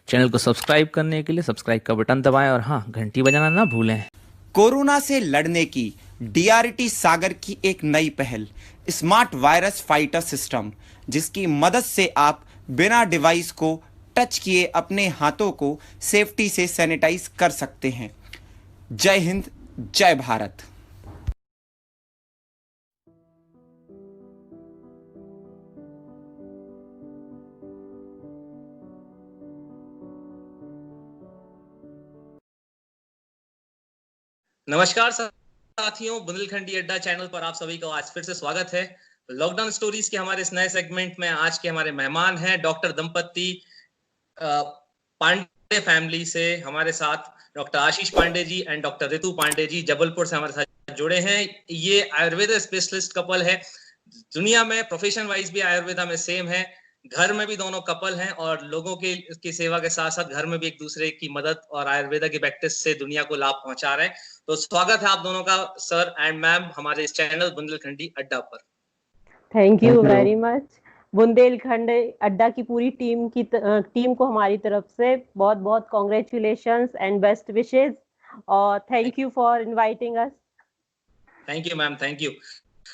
Channel को subscribe करने के लिए सब्सक्राइब का बटन दबाएं और हाँ, घंटी बजाना ना भूलें। कोरोना से लड़ने की डीआरटी सागर की एक नई पहल, स्मार्ट वायरस फाइटर सिस्टम, जिसकी मदद से आप बिना डिवाइस को टच किए अपने हाथों को सेफ्टी से सैनिटाइज कर सकते हैं। जय हिंद, जय भारत। नमस्कार साथियों, बुंदेलखंडी अड्डा चैनल पर आप सभी का आज फिर से स्वागत है। लॉकडाउन स्टोरीज के हमारे इस नए सेगमेंट में आज के हमारे मेहमान हैं डॉक्टर दंपति पांडे फैमिली से। हमारे साथ doctor Ashish Pande ji and doctor Ritu Pande ji Jabalpur से हमारे साथ जुड़े हैं। ये आयुर्वेद स्पेशलिस्ट कपल है। दुनिया में प्रोफेशन वाइज भी आयुर्वेदा में सेम है, घर में भी दोनों कपल हैं और लोगों की सेवा के साथ साथ घर में भी एक दूसरे की मदद और आयुर्वेदा की प्रैक्टिस से दुनिया को लाभ पहुंचा रहे हैं। तो स्वागत है आप दोनों का सर एंड मैम हमारे इस चैनल बुंदेलखंडी अड्डा पर। Thank you very much. Bundelkhand अड्डा की पूरी टीम को हमारी तरफ से बहुत बहुत कॉन्ग्रेचुलेशंस एंड बेस्ट विशेस और thank you for inviting us. Thank you ma'am, thank you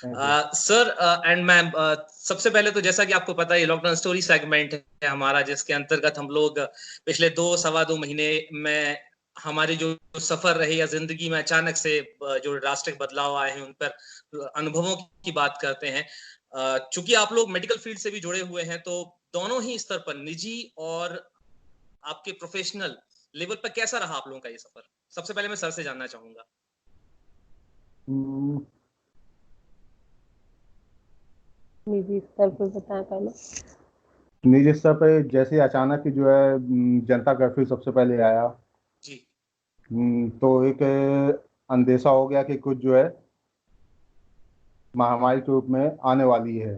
sir and ma'am. सबसे पहले तो जैसा कि आपको पता है लॉकडाउन स्टोरी सेगमेंट है हमारा, जिसके अंतर्गत हम लोग पिछले 2-2.5 महीने में हमारी जो सफर रही या जिंदगी में अचानक से जो ड्रास्टिक बदलाव आए हैं उन पर अनुभवों की बात करते हैं। चूंकि आप लोग मेडिकल फील्ड से भी जुड़े हुए हैं तो दोनों ही स्तर पर, निजी और आपके प्रोफेशनल लेवल पर, कैसा रहा आप लोगों का ये सफर? सबसे पहले मैं सर से जानना चाहूंगा। निजी स्तर पर बताएं पहले। निजी स्तर पे जैसे अचानक ही जो है जनता कर्फ्यू सबसे पहले आया जी। तो एक अंदेशा हो गया कि कुछ जो है महामारी के रूप में आने वाली है।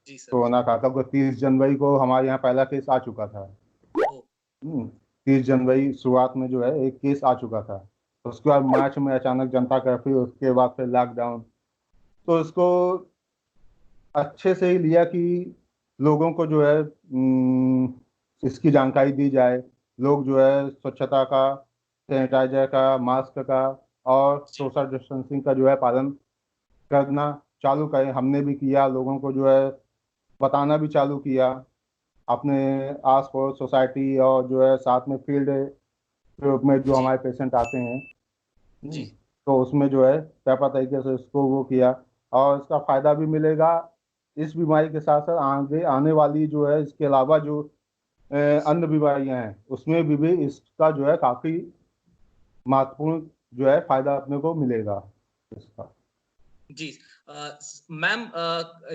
जी सर। कोरोना का तब 30 जनवरी को हमारे यहाँ पहला केस आ चुका था। 30 जनवरी शुरुआत में जो है एक केस आ चुका था। उसके बाद मार्च में अचानक जनता कर्फ्यू, उसके बाद फिर लॉकडाउन। तो इसको अच्छे से ही लिया कि लोगों को जो है इसकी जानकारी दी जाए। लोग जो है स्वच्छता का, सैनिटाइजर का, मास्क का और सोशल डिस्टेंसिंग का जो है पालन करना चालू करें। हमने भी किया, लोगों को जो है बताना भी चालू किया अपने आस पड़ोस सोसाइटी और जो है साथ में फील्ड में जो हमारे पेशेंट आते हैं जी। तो उसमें जो है व्यापक तरीके से इसको वो किया और इसका फायदा भी मिलेगा। इस बीमारी के साथ साथ आगे आने वाली जो है इसके अलावा जो अन्य बीमारियां हैं उसमें भी इसका जो है काफी महत्वपूर्ण जो है फायदा अपने को मिलेगा इसका। जी मैम,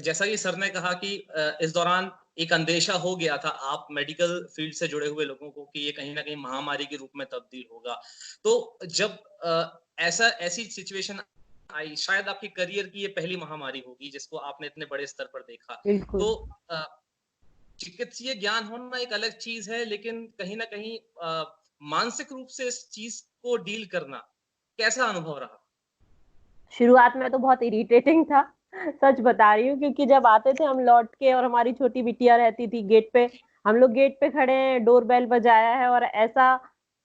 जैसा कि सर ने कहा कि इस दौरान एक अंदेशा हो गया था आप मेडिकल फील्ड से जुड़े हुए लोगों को कि ये कहीं ना कहीं महामारी के रूप में तब्दील होगा। तो जब ऐसी सिचुएशन आई, शायद आपके करियर की ये पहली महामारी होगी जिसको आपने इतने बड़े स्तर पर देखा। तो चिकित्सीय ज्ञान होना एक अलग चीज है, लेकिन कहीं ना कहीं मानसिक रूप से इस चीज को डील करना कैसा अनुभव रहा? शुरुआत में तो बहुत इरिटेटिंग था, सच बता रही हूँ, क्योंकि जब आते थे हम लौट के और हमारी छोटी बिटिया रहती थी गेट पे, हम लोग गेट पे खड़े हैं, डोर बेल बजाया है और ऐसा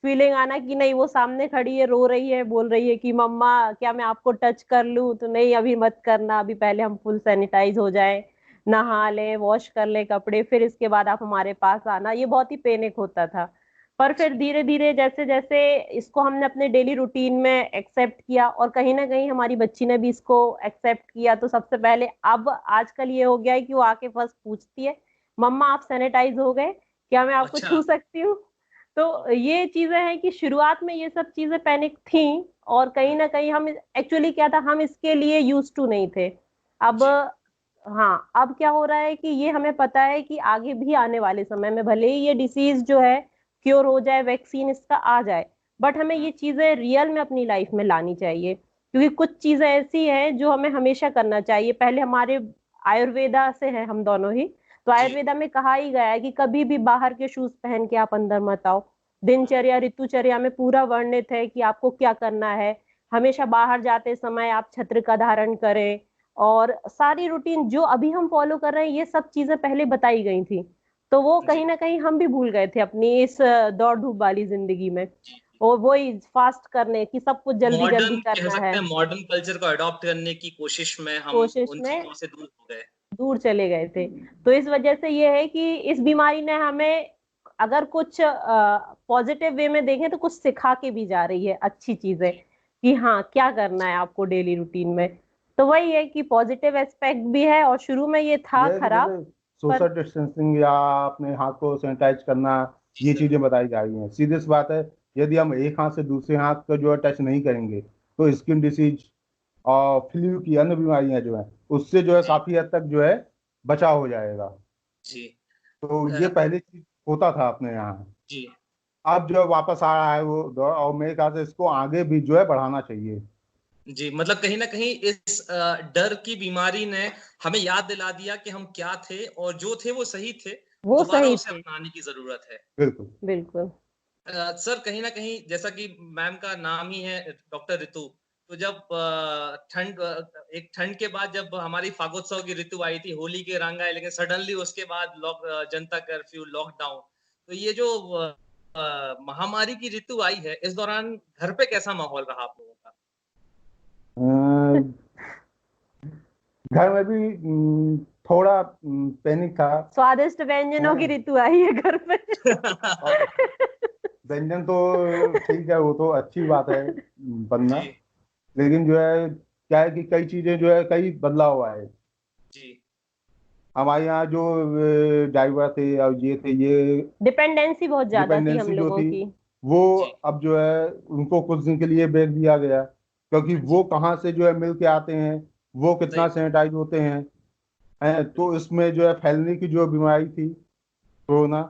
फीलिंग आना कि नहीं वो सामने खड़ी है, रो रही है, बोल रही है कि मम्मा क्या मैं आपको टच कर लूं? तो नहीं, अभी मत करना, अभी पहले हम फुल सैनिटाइज हो जाए, नहा ले, वॉश कर ले कपड़े, फिर इसके बाद आप हमारे पास आना। ये बहुत ही पैनिक होता था। पर फिर धीरे धीरे जैसे जैसे इसको हमने अपने डेली रूटीन में एक्सेप्ट किया और कहीं ना कहीं हमारी बच्ची ने भी इसको एक्सेप्ट किया, तो सबसे पहले अब आजकल ये हो गया है कि वो आके फर्स्ट पूछती है, मम्मा आप सैनिटाइज हो गए, क्या मैं आपको छू सकती हूँ? तो ये चीजें हैं कि शुरुआत में ये सब चीजें पैनिक थी और कहीं ना कहीं हम एक्चुअली क्या था, हम इसके लिए यूज टू नहीं थे। अब हाँ, अब क्या हो रहा है कि ये हमें पता है कि आगे भी आने वाले समय में भले ही ये डिसीज जो है क्योर हो जाए, वैक्सीन इसका आ जाए, बट हमें ये चीजें रियल में अपनी लाइफ में लानी चाहिए, क्योंकि कुछ चीजें ऐसी हैं जो हमें हमेशा करना चाहिए। पहले हमारे आयुर्वेदा से है हम दोनों ही, तो आयुर्वेदा में कहा ही गया है कि कभी भी बाहर के शूज पहन के आप अंदर मत आओ। दिनचर्या ऋतुचर्या में पूरा वर्णित है कि आपको क्या करना है। हमेशा बाहर जाते समय आप छत्र का धारण करें और सारी रूटीन जो अभी हम फॉलो कर रहे हैं ये सब चीजें पहले बताई गई थी। तो वो जी कहीं ना कहीं हम भी भूल गए थे अपनी इस दौड़ धूप वाली जिंदगी में, और वही फास्ट करने की, सब कुछ जल्दी जल्दी मॉडर्न कह करना है, सकते हैं, मॉडर्न कल्चर को अडॉप्ट करने की कोशिश में हम कोशिश उन में चीजों से दूर हो गए। दूर चले गए थे। तो इस वजह से ये है कि इस बीमारी ने हमें, अगर कुछ पॉजिटिव वे में देखें तो कुछ सिखा के भी जा रही है अच्छी चीजें, कि हाँ क्या करना है आपको डेली रूटीन में। तो वही है कि पॉजिटिव एस्पेक्ट भी है, और शुरू में ये था ये है कि खराब, जैसे पर सोशल डिस्टेंसिंग या अपने हाथ को सैनिटाइज करना, जी ये सर। चीजें बताई जा रही हैं। सीधी सी बात है, यदि हम एक हाथ से दूसरे हाथ को जो है टच नहीं करेंगे तो स्किन डिसीज और फ्लू की अन्य बीमारियां जो है उससे जो है जी काफी हद तक जो है बचाव हो जाएगा। जी तो अ, ये पहले चीज होता था अपने यहाँ, जी अब जो है वापस आ रहा है वो दौर, और मेरे ख्याल से इसको आगे भी जो है बढ़ाना चाहिए। जी, मतलब कहीं न कहीं इस डर की बीमारी ने हमें याद दिला दिया कि हम क्या थे, और जो थे वो सही थे, वो दोबारा सही उसे थे। अपनाने की ज़रूरत है। बिल्कुल। बिल्कुल। सर कहीं न कहीं जैसा कि मैम का नाम ही है डॉक्टर ऋतु, तो जब एक ठंड के बाद जब हमारी फागोत्सव की ऋतु आई थी, होली के रंग आए, लेकिन सडनली उसके बाद जनता कर्फ्यू, लॉकडाउन। तो ये जो महामारी की ऋतु आई है, इस दौरान घर पे कैसा माहौल रहा आप लोगों का? घर में भी थोड़ा पैनिक था। स्वादिष्ट व्यंजनों की हैं, ऋतु आई है घर पे। और व्यंजन तो ठीक है, वो तो अच्छी बात है बनना, जी, लेकिन जो है क्या है कि कई चीजें जो है कई बदलाव हुआ है। जी, हमारे यहाँ जो ड्राइवर थे और ये थे, ये डिपेंडेंसी बहुत ज्यादा थी हम डिपेंडेंसी जो लोगों थी की। वो जी, अब जो है उनको कुछ दिन के लिए ब्रेक दिया गया, क्योंकि वो जी, कहाँ से जो है मिल के आते हैं, वो सही कितना बात, सैनिटाइज होते हैं। तो बिल्कुल, इसमें जो है फैलने की जो बीमारी थी कोरोना,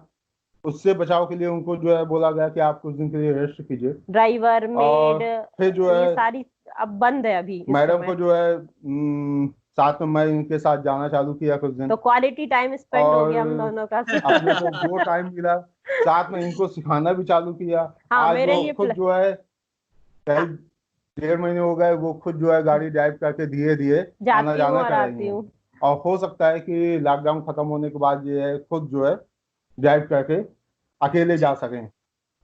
उससे बचाव के लिए उनको जो है बोला गया कि आप कुछ दिन के लिए रेस्ट कीजिए। ड्राइवर, मेड, और फिर जो ये है सारी अब बंद है अभी इस मैडम समय। को जो है साथ में मैं इनके साथ जाना चालू किया कुछ दिन, तो क्वालिटी टाइम स्पेंड हो गया हम और दोनों का। अपने को जो टाइम मिला साथ में इनको सिखाना भी चालू किया। हाँ, आज मेरे वो लिए खुद जो है कई 1.5 महीने हो गए, वो खुद जो है गाड़ी ड्राइव करके धीरे धीरे आना जाती हूँ जाना और कर रही आती हैं। हूँ। और हो सकता है कि लॉकडाउन खत्म होने के बाद ये है खुद जो है ड्राइव करके अकेले जा जी। सकें।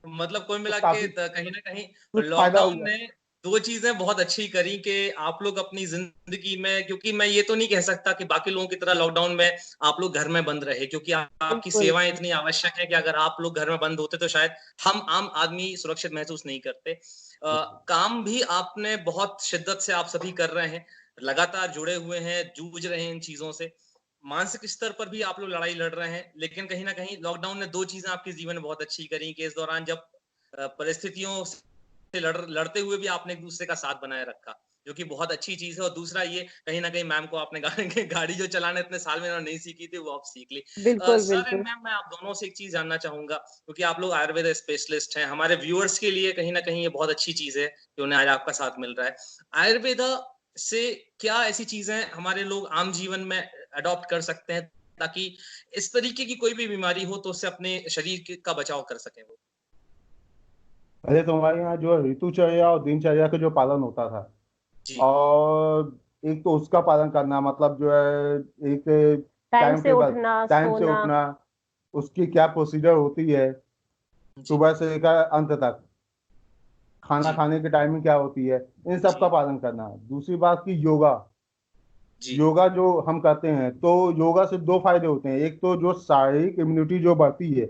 मतलब कुल तो मिला के काफी कहीं न कहीं कुछ फायदा लॉकडाउन हुआ। ने 2 चीज़ें बहुत अच्छी करी कि आप लोग अपनी ज़िंदगी में, क्योंकि मैं ये तो नहीं कह सकता कि बाकी लोगों की तरह लॉकडाउन में आप लोग घर में बंद रहे, क्योंकि आपकी बिल्कुल। सेवाएँ इतनी आवश्यक है कि अगर आप लोग घर में बंद होते तो शायद हम आम आदमी सुरक्षित महसूस नहीं करते। काम भी आपने बहुत शिद्दत से आप सभी कर रहे हैं, लगातार जुड़े हुए हैं, जूझ रहे हैं इन चीज़ों से। मानसिक स्तर पर भी आप लोग लड़ाई लड़ रहे हैं, लेकिन कहीं न कहीं लॉकडाउन ने 2 चीज़ें आपके जीवन में बहुत अच्छी करी कि इस दौरान जब परिस्थितियों से लड़ते हुए भी आपने एक-दूसरे का साथ बनाए रखा, जो कि बहुत अच्छी चीज़ है। और दूसरा ये कहीं न कहीं मैम को आपने गाड़ी जो चलाना इतने साल में इन्होंने नहीं सीखी थी, वो आप सीख ली। बिल्कुल सर एंड बिल्कुल। मैम, मैं आप दोनों से एक चीज़ जानना चाहूँगा, क्योंकि आप लोग आयुर्वेद स्पेशलिस्ट हैं। हमारे व्यूअर्स के लिए कहीं न कहीं ये बहुत अच्छी चीज़ है कि उन्हें आज आपका साथ मिल रहा है। आयुर्वेदा से क्या ऐसी चीज़ें हमारे लोग आम जीवन में अडॉप्ट कर सकते हैं, ताकि इस तरीके की कोई भी बीमारी हो तो उससे अपने शरीर का बचाव कर सकें वो? पहले तो हमारे यहाँ जो है ऋतुचर्या और दिनचर्या का जो पालन होता था, जी, और एक तो उसका पालन करना, मतलब जो है एक टाइम टाइम से टेबल, उठना, टाइम से सोना। उठना, उसकी क्या प्रोसीजर होती है जी, सुबह से लेकर अंत तक, खाना जी, खाने की टाइमिंग क्या होती है, इन सब का जी, पालन करना। दूसरी बात की योगा, जी, योगा जो हम करते हैं तो योगा से दो फायदे होते हैं। एक तो जो शारीरिक इम्यूनिटी जो बढ़ती है,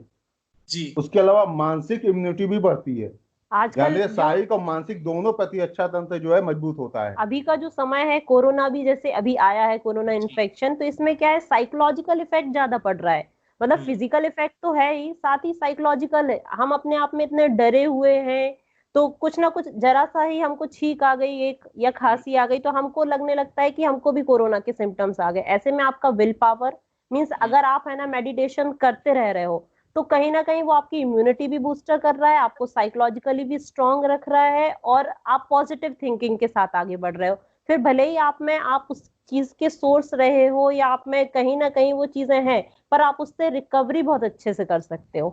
जी, उसके अलावा मानसिक इम्यूनिटी भी बढ़ती है। आजकल यानी जो शारीरिक और मानसिक दोनों प्रति अच्छा तंत्र जो है मजबूत होता है। अभी का जो समय है, कोरोना भी जैसे अभी आया है, कोरोना जी, इन्फेक्शन, तो इसमें क्या है, साइकोलॉजिकल इफेक्ट ज्यादा पड़ रहा है। मतलब हुँ, फिजिकल इफेक्ट तो है ही, साथ ही साइकोलॉजिकल है। हम अपने आप में इतने डरे हुए हैं, तो कुछ ना कुछ जरा सा ही हमको छींक आ गई एक या हुँ, खांसी आ गई तो हमको लगने लगता है कि हमको भी कोरोना के सिम्टम्स आ गए। ऐसे में आपका विल पावर मीन्स, हुँ, अगर आप है ना मेडिटेशन करते रह रहे हो, तो कहीं ना कहीं वो आपकी इम्यूनिटी भी बूस्टर कर रहा है, आपको साइकोलॉजिकली भी स्ट्रांग रख रहा है, और आप पॉजिटिव थिंकिंग के साथ आगे बढ़ रहे हो। फिर भले ही आप उस चीज के सोर्स रहे हो, या आप में कहीं ना कहीं वो चीजें हैं, पर आप उससे रिकवरी बहुत अच्छे से कर सकते हो।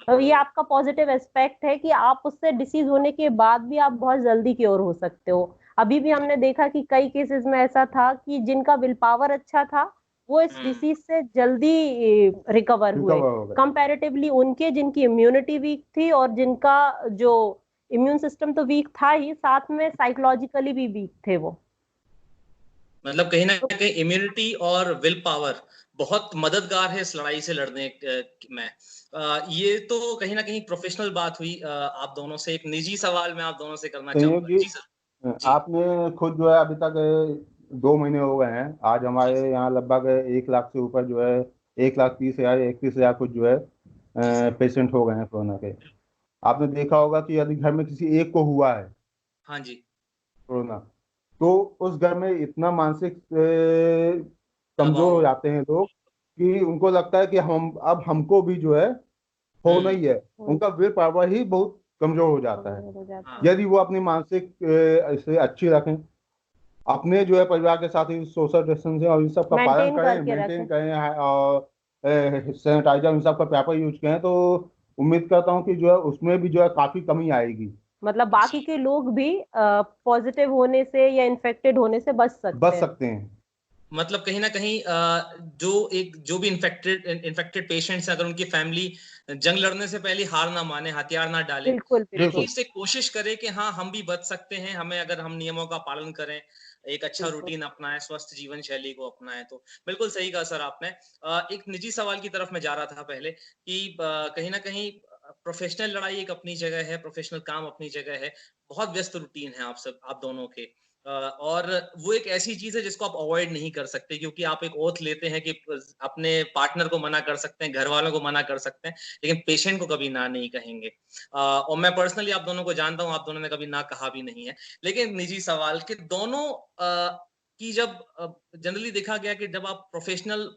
तो ये आपका पॉजिटिव एस्पेक्ट है कि आप उससे डिसीज होने के बाद भी आप बहुत जल्दी क्योर हो सकते हो। अभी भी हमने देखा कि कई केसेस में ऐसा था कि जिनका विल पावर अच्छा था, वो इस डिसीज से जल्दी रिकवर हुए कंपैरेटिवली उनके जिनकी इम्यूनिटी वीक थी और जिनका जो इम्यून सिस्टम तो वीक था ही, साथ में साइकोलॉजिकली भी वीक थे वो। मतलब कहीं ना कहीं इम्यूनिटी और विल पावर बहुत मददगार है इस लड़ाई से लड़ने में। ये तो कहीं ना कहीं प्रोफेशनल बात हुई। आप दोनों से एक निजी सवाल मैं आप दोनों से करना चाहूंगा। जी सर। आपने खुद जो है अभी तक 2 महीने हो गए हैं, आज हमारे यहाँ लगभग 1 लाख से ऊपर जो है 1,30,000 31,000 कुछ जो है पेशेंट हो गए हैं कोरोना के। आपने देखा होगा कि यदि घर में किसी एक को हुआ है हाँ जी कोरोना, तो उस घर में इतना मानसिक कमजोर हो जाते हैं लोग कि उनको लगता है कि अब हमको भी जो है होना ही है। उनका विल पावर ही बहुत कमजोर हो जाता है। यदि वो अपनी मानसिक इसे अच्छी रखें, अपने जो है परिवार के साथ ही सोशल डिस्टेंसिंग और इन सब का पालन करें, मेंटेन करें और सैनिटाइजर इन सब का प्रॉपर यूज करें, तो उम्मीद करता हूँ कि जो है उसमें भी जो है काफी कमी आएगी। मतलब बाकी के लोग भी पॉजिटिव होने से या इन्फेक्टेड होने से बच सकते हैं। मतलब कहीं ना कहीं जो भी इन्फेक्टेड पेशेंट्स हैं, अगर उनकी फैमिली जंग लड़ने से पहले हार ना माने, हथियार ना डाले, एटलीस्ट एक कोशिश करे कि हाँ हम भी बच सकते हैं, हमें अगर हम नियमों का पालन करें, एक अच्छा रूटीन अपनाएं, स्वस्थ जीवन शैली को अपनाएं, तो बिल्कुल सही कहा सर आपने। एक निजी सवाल की तरफ मैं जा रहा था पहले कि कहीं ना कहीं प्रोफेशनल लड़ाई एक अपनी जगह है, प्रोफेशनल काम अपनी जगह है, बहुत व्यस्त रूटीन है आप दोनों के, और वो एक ऐसी चीज है जिसको आप अवॉइड नहीं कर सकते, क्योंकि आप एक ओथ लेते हैं कि अपने पार्टनर को मना कर सकते हैं, घर वालों को मना कर सकते हैं, लेकिन पेशेंट को कभी ना नहीं कहेंगे। और मैं पर्सनली आप दोनों को जानता हूं, आप दोनों ने कभी ना कहा भी नहीं है। लेकिन निजी सवाल कि दोनों की जब जनरली देखा गया कि जब आप प्रोफेशनल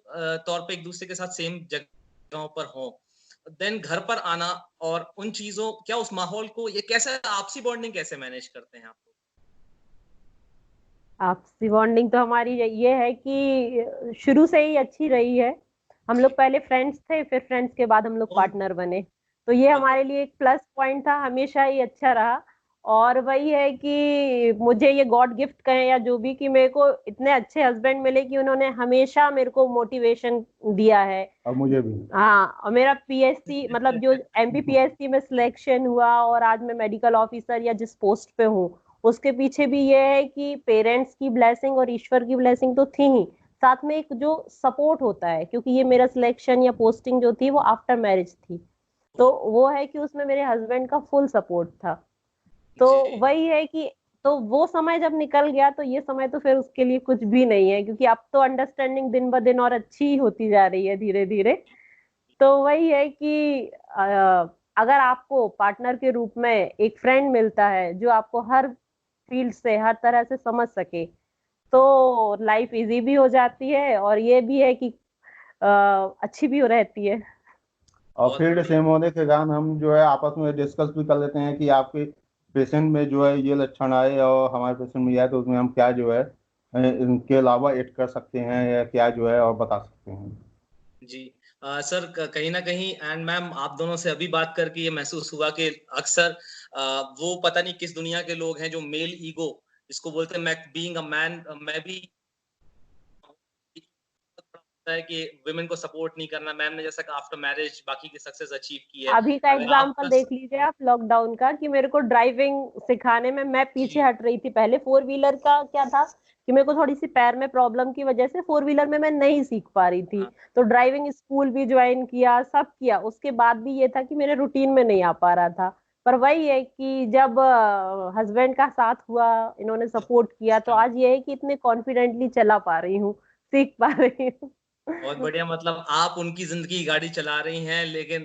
तौर पे एक दूसरे के साथ सेम जगहों पर हो, देन घर पर आना और उन चीजों, क्या उस माहौल को, ये कैसे आपसी बॉन्डिंग कैसे मैनेज करते हैं आप? आपसी बॉन्डिंग तो हमारी ये है कि शुरू से ही अच्छी रही है। हम लोग पहले फ्रेंड्स थे, फिर फ्रेंड्स के बाद हम लोग पार्टनर बने, तो ये हमारे लिए एक प्लस पॉइंट था, हमेशा ही अच्छा रहा। और वही है कि मुझे ये गॉड गिफ्ट कहें या जो भी, कि मेरे को इतने अच्छे हस्बैंड मिले कि उन्होंने हमेशा मेरे को मोटिवेशन दिया है। और मुझे भी। हाँ, और मेरा पीएससी मतलब जो एमपीपीएससी में सिलेक्शन हुआ और आज मैं मेडिकल ऑफिसर या जिस पोस्ट पे हूँ, उसके पीछे भी ये है कि पेरेंट्स की ब्लेसिंग और ईश्वर की ब्लेसिंग तो थी ही, साथ में एक जो सपोर्ट होता है, क्योंकि ये मेरा सिलेक्शन या पोस्टिंग जो थी वो आफ्टर मैरिज थी, तो वो है कि उसमें मेरे हस्बैंड का फुल सपोर्ट था। तो वही है कि तो वो समय जब निकल गया तो ये समय तो फिर उसके लिए कुछ भी नहीं है, क्योंकि अब तो अंडरस्टैंडिंग दिन ब दिन और अच्छी होती जा रही है धीरे धीरे। तो वही है कि अगर आपको पार्टनर के रूप में एक फ्रेंड मिलता है जो आपको हर फील्ड से, हर तरह से समझ सके, तो लाइफ इजी भी हो जाती है, और ये भी है कि अच्छी भी रहती है। और फील्ड सेम होने के कारण हम जो है आपस में डिस्कस भी कर लेते हैं कि आपके पेशेंट में जो है ये लक्षण आए और हमारे पेशेंट में आए, तो उसमें हम क्या जो है इनके अलावा ऐड कर सकते हैं या क्या जो है और बता सकते हैं। जी सर, कहीं ना कहीं, एंड मैम आप दोनों से अभी बात करके ये महसूस हुआ कि अक्सर वो पता नहीं किस दुनिया के लोग हैं जो मेल ईगो इसको बोलते हैं, मैं बीइंग अ मैन, मैं भी है कि विमेन को सपोर्ट नहीं करना। मैम ने जैसा आफ्टर मैरिज बाकी की सक्सेस अचीव की है, अभी का एग्जांपल देख लीजिए आप लॉकडाउन का, कि मेरे को ड्राइविंग सिखाने में मैं पीछे हट रही थी। पहले फोर व्हीलर का क्या था कि मेरे को थोड़ी सी पैर में प्रॉब्लम की वजह से फोर व्हीलर में मैं नहीं सीख पा रही थी, तो ड्राइविंग स्कूल भी ज्वाइन किया, सब किया, उसके बाद भी ये था कि मेरे रूटीन में नहीं आ पा रहा था। पर वही है कि जब हस्बैंड का साथ हुआ, इन्होंने सपोर्ट किया, तो आज ये है कि इतने कॉन्फिडेंटली चला पा रही हूँ, सीख पा रही हूँ। बहुत बढ़िया। मतलब आप उनकी जिंदगी गाड़ी चला रही हैं, लेकिन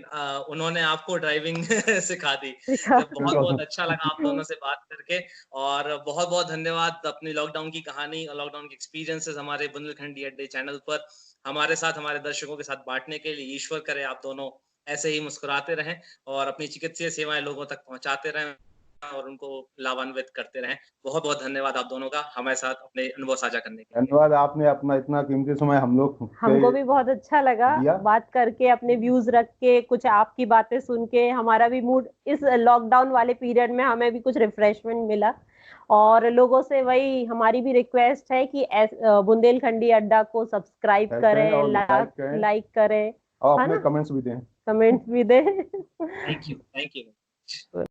उन्होंने आपको ड्राइविंग सिखा दी। तो बहुत बहुत अच्छा लगा आप दोनों से बात करके, और बहुत बहुत धन्यवाद अपनी लॉकडाउन की कहानी और लॉकडाउन के एक्सपीरियंसेस हमारे बुंदेलखंडी अड्डे चैनल पर हमारे साथ, हमारे दर्शकों के साथ बांटने के लिए। ईश्वर करे आप दोनों ऐसे ही मुस्कुराते रहें और अपनी चिकित्सीय सेवाएं लोगों तक पहुंचाते रहें और उनको लाभान्वित करते रहें। बहुत बहुत धन्यवाद आप दोनों का हमारे साथ अपने अनुभव साझा करने के लिए। धन्यवाद, आपने अपना इतना कीमती समय हमको भी बहुत अच्छा लगा बात करके, अपने व्यूज रख के, कुछ आपकी बातें सुन के हमारा भी मूड इस लॉकडाउन वाले पीरियड में हमें भी कुछ रिफ्रेशमेंट मिला। और लोगों से वही हमारी भी रिक्वेस्ट है कि बुंदेलखंडी अड्डा को सब्सक्राइब करें, और लाइक करें और है अपने ना, कमेंट्स भी दें। कमेंट्स भी दें। Thank you.